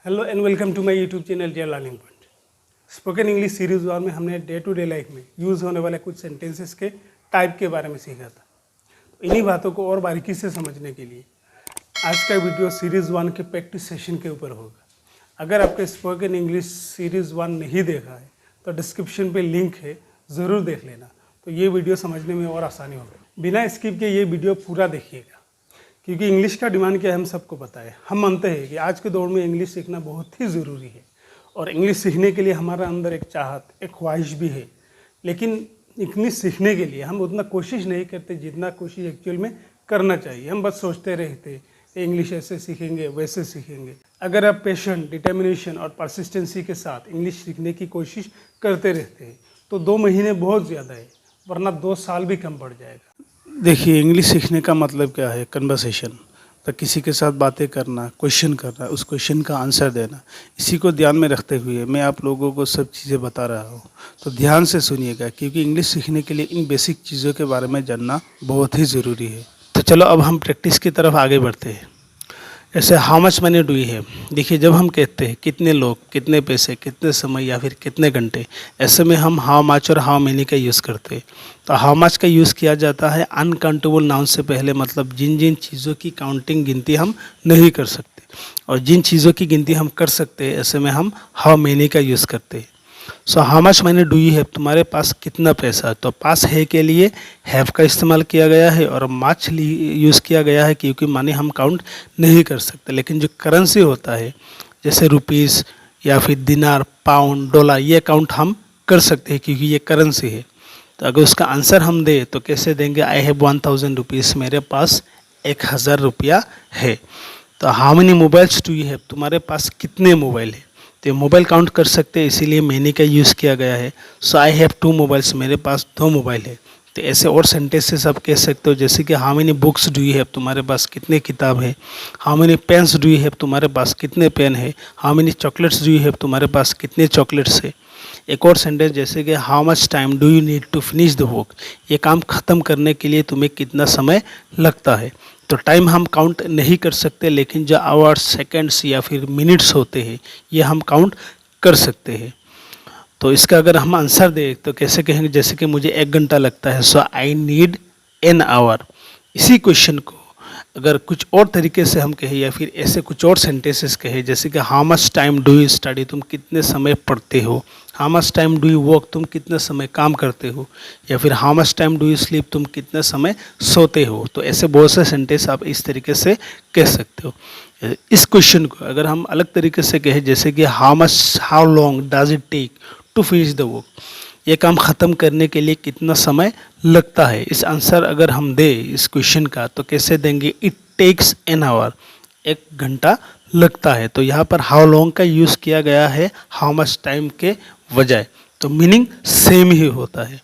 Hello and welcome to my YouTube channel J learning point. Spoken English series 1 में हमने day to day life में use होने वाले कुछ सेंटेंसेस के टाइप के बारे में सीखा था। तो इन्हीं बातों को और बारीकी से समझने के लिए आज का वीडियो सीरीज़ 1 के प्रैक्टिस सेशन के ऊपर होगा। अगर आपके स्पोकन इंग्लिश सीरीज़ 1 नहीं देखा है तो डिस्क्रिप्शन पे लिंक है, ज़रूर देख लेना। तो ये वीडियो समझने में और आसानी होगी। बिना स्किप के ये वीडियो पूरा देखिएगा, क्योंकि इंग्लिश का डिमांड क्या है हम सबको पता है। हम मानते हैं कि आज के दौर में इंग्लिश सीखना बहुत ही ज़रूरी है और इंग्लिश सीखने के लिए हमारे अंदर एक चाहत, एक ख्वाहिश भी है। लेकिन इंग्लिश सीखने के लिए हम उतना कोशिश नहीं करते जितना कोशिश एक्चुअल में करना चाहिए। हम बस सोचते रहते इंग्लिश ऐसे सीखेंगे, वैसे सीखेंगे। अगर आप पैशन, डिटर्मिनेशन और परसिस्टेंसी के साथ इंग्लिश सीखने की कोशिश करते रहते हैं तो 2 महीने बहुत ज़्यादा है, वरना 2 साल भी कम पड़ जाएगा। देखिए, इंग्लिश सीखने का मतलब क्या है? कन्वर्सेशन, तो किसी के साथ बातें करना, क्वेश्चन करना, उस क्वेश्चन का आंसर देना। इसी को ध्यान में रखते हुए मैं आप लोगों को सब चीज़ें बता रहा हूँ, तो ध्यान से सुनिएगा, क्योंकि इंग्लिश सीखने के लिए इन बेसिक चीज़ों के बारे में जानना बहुत ही ज़रूरी है। तो चलो अब हम प्रैक्टिस की तरफ आगे बढ़ते हैं। ऐसे how much money do you have, देखिए जब हम कहते हैं कितने लोग, कितने पैसे, कितने समय या फिर कितने घंटे, ऐसे में हम हाउ मच और हाउ मेनी का यूज़ करते हैं। तो हाउ मच का यूज़ किया जाता है अनकाउंटेबल नाउन से पहले, मतलब जिन जिन चीज़ों की काउंटिंग, गिनती हम नहीं कर सकते, और जिन चीज़ों की गिनती हम कर सकते हैं ऐसे में हम हाउ मेनी का यूज़ करते हैं। So how much money do you have, तुम्हारे पास कितना पैसा है। तो पास है के लिए हैव का इस्तेमाल किया गया है और मच यूज़ किया गया है, क्योंकि माने हम काउंट नहीं कर सकते। लेकिन जो करेंसी होता है जैसे रुपीज़ या फिर दिनार, पाउंड, डॉलर, ये काउंट हम कर सकते हैं क्योंकि ये करेंसी है। तो अगर उसका आंसर हम दे तो कैसे देंगे? आई हैव 1000 रुपीज़, मेरे पास 1000 रुपया है। तो how many mobiles do you have, तुम्हारे पास कितने मोबाइल है। तो मोबाइल काउंट कर सकते हैं, इसीलिए मैनी का यूज़ किया गया है। सो आई हैव 2 मोबाइल्स, मेरे पास 2 मोबाइल है। तो ऐसे और सेंटेंसेस आप कह सकते हो, जैसे कि how many books do you have, तुम्हारे पास कितने किताब है। How many pens do you have, तुम्हारे पास कितने पेन है। How many chocolates do you have, तुम्हारे पास कितने चॉकलेट्स है। एक और सेंटेंस जैसे कि how much time do you need to finish the work, ये काम ख़त्म करने के लिए तुम्हें कितना समय लगता है। तो टाइम हम काउंट नहीं कर सकते, लेकिन जो आवर्स, सेकंड्स या फिर मिनट्स होते हैं ये हम काउंट कर सकते हैं। तो इसका अगर हम आंसर दें तो कैसे कहेंगे? जैसे कि मुझे 1 घंटा लगता है, सो आई नीड एन आवर। इसी क्वेश्चन को अगर कुछ और तरीके से हम कहें या फिर ऐसे कुछ और सेंटेंसेस कहें, जैसे कि how much time do you study, तुम कितने समय पढ़ते हो। How much time do you work, तुम कितने समय काम करते हो। या फिर how much time do you sleep, तुम कितने समय सोते हो। तो ऐसे बहुत से सेंटेंस आप इस तरीके से कह सकते हो। इस क्वेश्चन को अगर हम अलग तरीके से कहें, जैसे कि how long does it take to finish the work, ये काम ख़त्म करने के लिए कितना समय लगता है। इस आंसर अगर हम दे इस क्वेश्चन का तो कैसे देंगे? इट टेक्स एन आवर, 1 घंटा लगता है। तो यहाँ पर हाउ लॉन्ग का यूज़ किया गया है हाउ मच टाइम के बजाय, तो मीनिंग सेम ही होता है।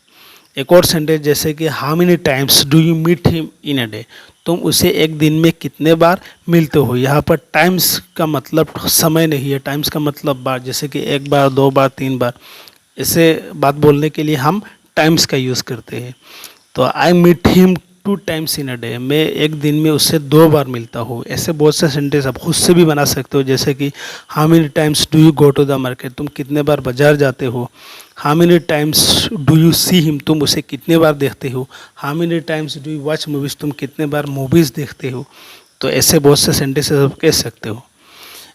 एक और सेंटेंस जैसे कि how many times do you meet him in a day, तुम उसे एक दिन में कितने बार मिलते हो। यहाँ पर टाइम्स का मतलब समय नहीं है, टाइम्स का मतलब बार, जैसे कि 1 बार, 2 बार, 3 बार, ऐसे बात बोलने के लिए हम टाइम्स का यूज़ करते हैं। तो I meet him 2 times in a day, मैं एक दिन में उससे 2 बार मिलता हूँ। ऐसे बहुत से सेंटेंस आप खुद से भी बना सकते हो, जैसे कि how many times do you go to the market, तुम कितने बार बाजार जाते हो। How many times do you see him, तुम उसे कितने बार देखते हो। How many times do you watch movies, तुम कितने बार मूवीज़ देखते हो। तो ऐसे बहुत से सेंटेंसेस आप कह सकते हो।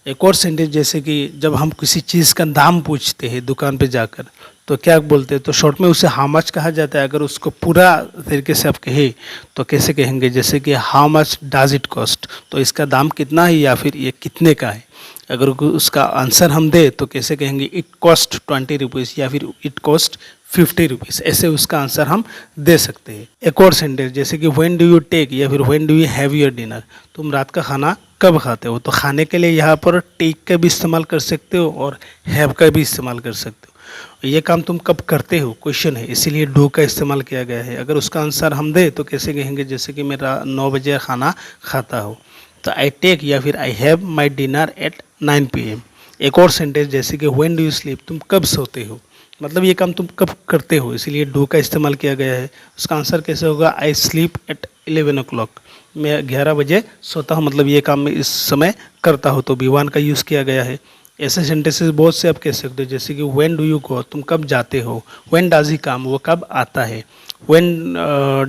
एक और सेंटेंस जैसे कि जब हम किसी चीज़ का दाम पूछते हैं दुकान पे जाकर, तो क्या बोलते हैं? तो शॉर्ट में उसे हाउ मच कहा जाता है। अगर उसको पूरा तरीके से आप कहें तो कैसे कहेंगे? जैसे कि how much does it cost, तो इसका दाम कितना है या फिर ये कितने का है। अगर उसका आंसर हम दे तो कैसे कहेंगे? इट कॉस्ट 20 रुपीज़ या फिर इट कॉस्ट 50 रुपीज़, ऐसे उसका आंसर हम दे सकते हैं। एक और सेंटेंस जैसे कि व्हेन डू यू टेक या फिर when do you have your dinner, तुम रात का खाना कब खाते हो। तो खाने के लिए यहाँ पर टेक का भी इस्तेमाल कर सकते हो और हैव का भी इस्तेमाल कर सकते हो। ये काम तुम कब करते हो क्वेश्चन है, इसीलिए डू का इस्तेमाल किया गया है। अगर उसका आंसर हम दे तो कैसे कहेंगे? जैसे कि मेरा 9 बजे खाना खाता हो, तो आई टेक या फिर I have my dinner eight 9 PM। एक और सेंटेंस जैसे कि व्हेन डू यू स्लीप, तुम कब सोते हो, मतलब ये काम तुम कब करते हो, इसीलिए डू का इस्तेमाल किया गया है। उसका आंसर कैसे होगा? आई स्लीप एट 11 o'clock, मैं 11 बजे सोता हूँ, मतलब ये काम मैं इस समय करता हूँ, तो बी वन का यूज़ किया गया है। ऐसे सेंटेंसेस बहुत से आप कह सकते हो, जैसे कि व्हेन डू यू गो, तुम कब जाते हो। व्हेन डज ही काम, वो कब आता है। व्हेन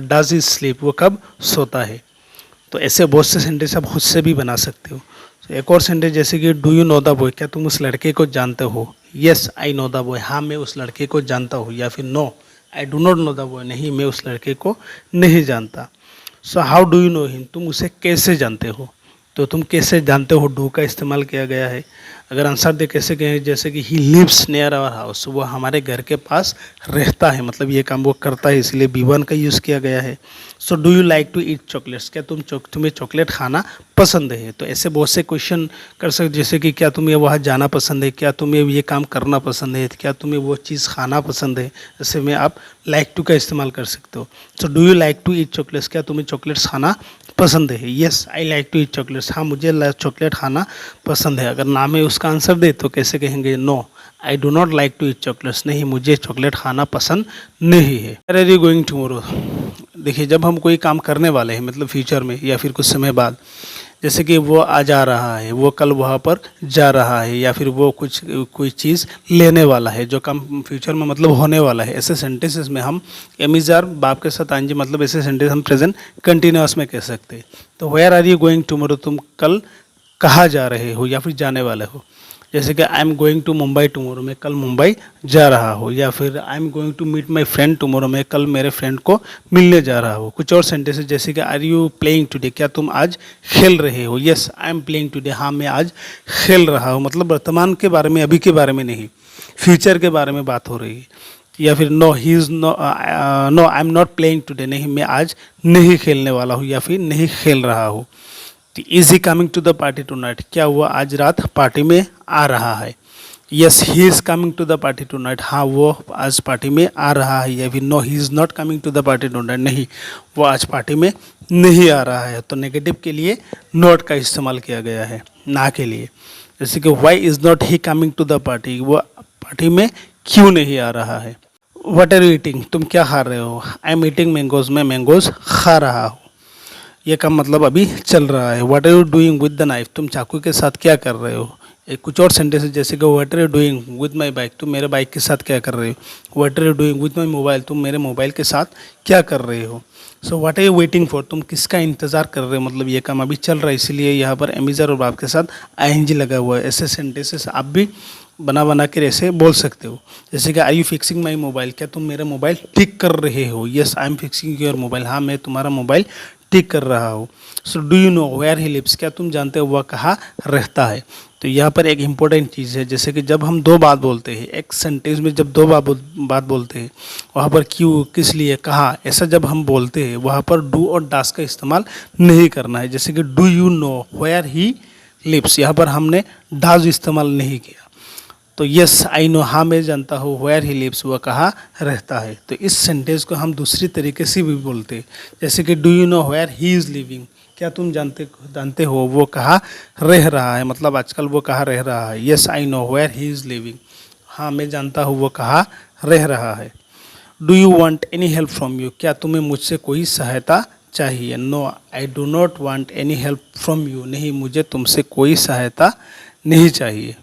डज ही स्लीप, वो कब सोता है। तो ऐसे बहुत से सेंटेंस आप खुद से भी बना सकते हो। तो एक और सेंटेंस जैसे कि do you know the boy, क्या तुम उस लड़के को जानते हो। Yes I know the boy, हाँ मैं उस लड़के को जानता हूँ। या फिर no I do not know the boy, नहीं मैं उस लड़के को नहीं जानता। So how do you know him, तुम उसे कैसे जानते हो। तो तुम कैसे जानते हो, डू का इस्तेमाल किया गया है। अगर आंसर दे कैसे कहें, जैसे कि he lives near our house, वो हमारे घर के पास रहता है, मतलब ये काम वो करता है, इसलिए बी वन का यूज़ किया गया है। So do you like to eat chocolates, क्या तुम्हें चॉकलेट खाना पसंद है। तो ऐसे बहुत से क्वेश्चन कर सकते, जैसे कि क्या तुम्हें वहाँ जाना पसंद है, क्या तुम्हें ये काम करना पसंद है, क्या तुम्हें वो चीज़ खाना पसंद है। ऐसे में आप लाइक टू का इस्तेमाल कर सकते हो। So do you like to eat chocolates, क्या तुम्हें चॉकलेट्स खाना पसंद है। Yes I like to eat chocolates, हाँ मुझे चॉकलेट खाना पसंद है। अगर ना में उसका आंसर दे तो कैसे कहेंगे, no I do not like to eat chocolates, नहीं मुझे चॉकलेट खाना पसंद नहीं है। Where are you going tomorrow, देखिए जब हम कोई काम करने वाले हैं, मतलब फ्यूचर में या फिर कुछ समय बाद, जैसे कि वो आ जा रहा है, वो कल वहाँ पर जा रहा है, या फिर वो कोई चीज़ लेने वाला है, जो काम फ्यूचर में मतलब होने वाला है। ऐसे सेंटेंसेस में हम एमिजार बाप के साथ आएंगे, मतलब ऐसे सेंटेंस हम प्रेजेंट कंटिन्यूअस में कह सकते हैं। तो where are you going tomorrow, तुम कल कहाँ जा रहे हो या फिर जाने वाले हो। जैसे कि I am going to Mumbai tomorrow, मैं कल मुंबई जा रहा हूँ। या फिर I am going to meet my friend tomorrow, मैं कल मेरे फ्रेंड को मिलने जा रहा हूँ। कुछ और सेंटेंसेस जैसे कि आर यू प्लेइंग टुडे, क्या तुम आज खेल रहे हो। Yes I am playing today, हाँ मैं आज खेल रहा हूँ, मतलब वर्तमान के बारे में, अभी के बारे में नहीं, फ्यूचर के बारे में बात हो रही है। या फिर no he is no I am not playing today, नहीं मैं आज नहीं खेलने वाला हूँ या फिर नहीं खेल रहा हूँ। Is he coming to the party tonight, क्या वो आज रात पार्टी में आ रहा है। Yes he is coming to the party tonight, हाँ वो आज पार्टी में आ रहा है। या फिर no he is not coming to the party tonight, नहीं वो आज पार्टी में नहीं आ रहा है। तो नेगेटिव के लिए नॉट का इस्तेमाल किया गया है, ना के लिए। जैसे कि why is not he coming to the party, वो पार्टी में क्यों नहीं आ रहा है। वट आर यू ईटिंग, तुम क्या खा रहे हो। आई एम ईटिंग मैंगोज, मैं मैंगोज खा रहा हूँ, ये काम मतलब अभी चल रहा है। What are you doing with the knife, तुम चाकू के साथ क्या कर रहे हो। कुछ और सेंटेंस जैसे कि what are you doing with my bike, तुम मेरे बाइक के साथ क्या कर रहे हो। What are you doing with my mobile, तुम मेरे मोबाइल के साथ क्या कर रहे हो। So what are you waiting for, तुम किसका इंतज़ार कर रहे हो, मतलब ये काम अभी चल रहा है, इसलिए यहाँ पर एमिजर और आपके साथ आईएनजी लगा हुआ है। ऐसे सेंटेंसेस आप भी बना के ऐसे बोल सकते हो। जैसे कि I you fixing my mobile, क्या तुम मेरा मोबाइल ठीक कर रहे हो। Yes I am fixing your mobile, हाँ मैं तुम्हारा मोबाइल ठीक कर रहा हूँ। So do you know where he lives, क्या तुम जानते हो वह कहाँ रहता है। तो यहाँ पर एक इम्पोर्टेंट चीज़ है, जैसे कि जब हम दो बात बोलते हैं, एक सेंटेंस में जब दो बात बोलते हैं, वहाँ पर क्यों, किस लिए, कहाँ, ऐसा जब हम बोलते हैं, वहाँ पर डू और डास का इस्तेमाल नहीं करना है। जैसे कि do you know where he lives, यहाँ पर हमने डाज इस्तेमाल नहीं किया। तो यस आई नो, हाँ मैं जानता हूँ, वेयर ही लिव्स, वह कहाँ रहता है। तो इस सेंटेंस को हम दूसरी तरीके से भी बोलते हैं, जैसे कि do you know where he is living, क्या तुम जानते हो वो कहाँ रह रहा है, मतलब आजकल वो कहाँ रह रहा है। Yes I know where he is living, हाँ मैं जानता हूँ वो कहाँ रह रहा है। Do you want any help from you, क्या तुम्हें मुझसे कोई सहायता चाहिए। No I do not want any help from you, नहीं मुझे तुमसे कोई सहायता नहीं चाहिए।